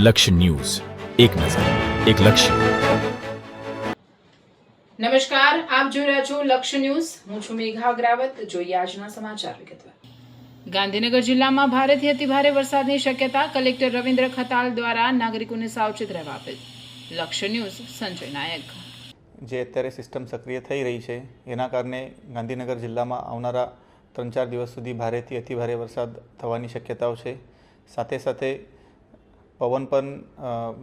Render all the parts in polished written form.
લક્ષ્ય ન્યૂઝ, એક નજર, એક લક્ષ્ય. નમસ્કાર, આપ જોઈ રહ્યા છો લક્ષ્ય ન્યૂઝ. હું છું મેઘા અગ્રાવત. જોઈએ આજના સમાચાર વિગતવાર. ગાંધીનગર જિલ્લામાં ભારેથી અતિભારે વરસાદની શક્યતા. કલેક્ટર રવિન્દ્ર ખતાલ દ્વારા નાગરિકોને સાવચેત રહેવા અપીલ. લક્ષ્ય ન્યૂઝ સંજય નાયક. જે અત્યારે સિસ્ટમ સક્રિય થઈ રહી છે એના કારણે ગાંધીનગર જિલ્લામાં આવનારા 3-4 દિવસ સુધી ભારેથી અતિભારે વરસાદ થવાની શક્યતાઓ છે. સાથે સાથે પવન પણ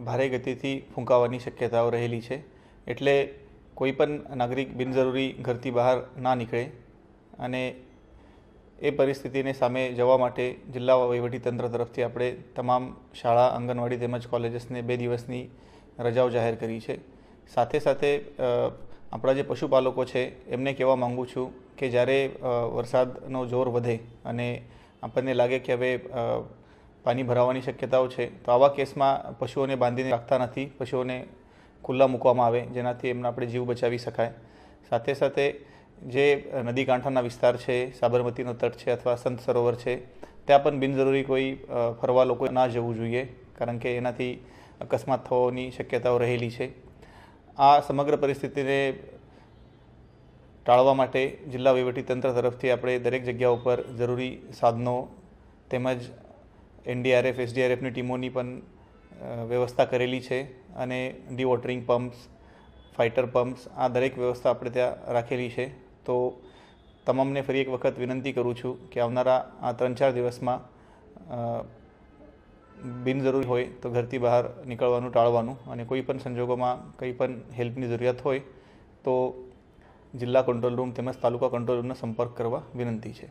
ભારે ગતિથી ફૂંકાવાની શક્યતાઓ રહેલી છે. એટલે કોઈ પણ નાગરિક બિનજરૂરી ઘરથી બહાર ના નીકળે અને એ પરિસ્થિતિને સામે જવા માટે જિલ્લા વહીવટીતંત્ર તરફથી આપણે તમામ શાળા, આંગણવાડી તેમજ કોલેજીસને 2 દિવસની રજાઓ જાહેર કરી છે. સાથે સાથે આપણા જે પશુપાલકો છે એમને કહેવા માગું છું કે જ્યારે વરસાદનો જોર વધે અને આપણને લાગે કે હવે પાણી ભરાવાની શક્યતાઓ છે તો આવા કેસમાં પશુઓને બાંધીને રાખતા નથી, પશુઓને ખુલ્લા મૂકવામાં આવે જેનાથી એમનો આપણે જીવ બચાવી શકાય. સાથે સાથે જે નદી કાંઠાના વિસ્તાર છે, સાબરમતીનો તટ છે અથવા સંત સરોવર છે, ત્યાં પણ બિનજરૂરી કોઈ ફરવા લોકો ના જવું જોઈએ, કારણ કે એનાથી અકસ્માત થવાની શક્યતાઓ રહેલી છે. આ સમગ્ર પરિસ્થિતિને ટાળવા માટે જિલ્લા વહીવટીતંત્ર તરફથી આપણે દરેક જગ્યા ઉપર જરૂરી સાધનો તેમજ NDRF, SDRFની ટીમોની પણ વ્યવસ્થા કરેલી છે અને ડીવોટરિંગ પમ્પ્સ, ફાઇટર પમ્પ્સ, આ દરેક વ્યવસ્થા આપણે ત્યાં રાખેલી છે. તો તમામને ફરી એક વખત વિનંતી કરું છું કે આવનારા આ 3-4 દિવસમાં બિનજરૂરી હોય તો ઘરથી બહાર નીકળવાનું ટાળવાનું અને કોઈ પણ સંજોગોમાં કંઈ પણ હેલ્પની જરૂરિયાત હોય તો જિલ્લા કંટ્રોલ રૂમ તેમજ તાલુકા કંટ્રોલ રૂમનો સંપર્ક કરવા વિનંતી છે.